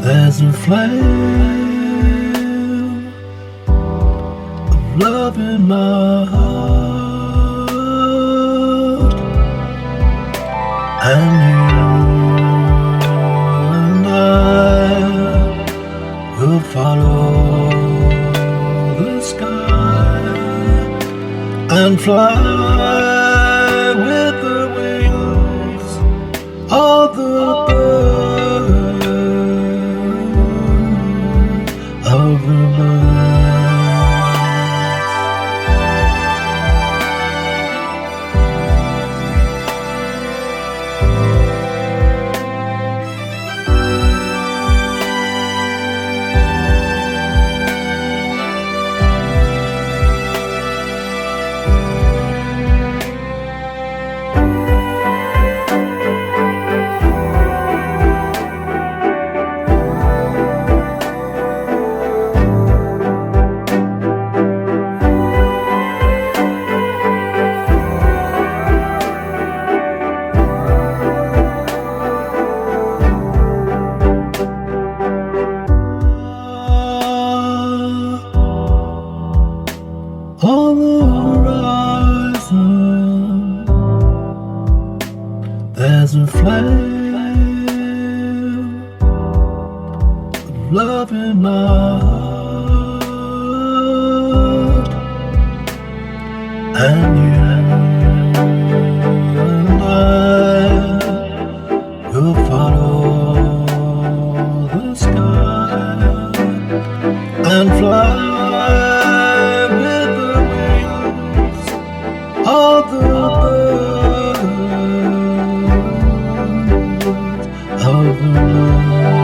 There's a flame of love in my heart, and you and I will follow the sky and fly with the wings of the bird, of the birds. On the horizon, there's a flame of love in my heart, and you and I will follow the sky and fly of the birds, of the birds.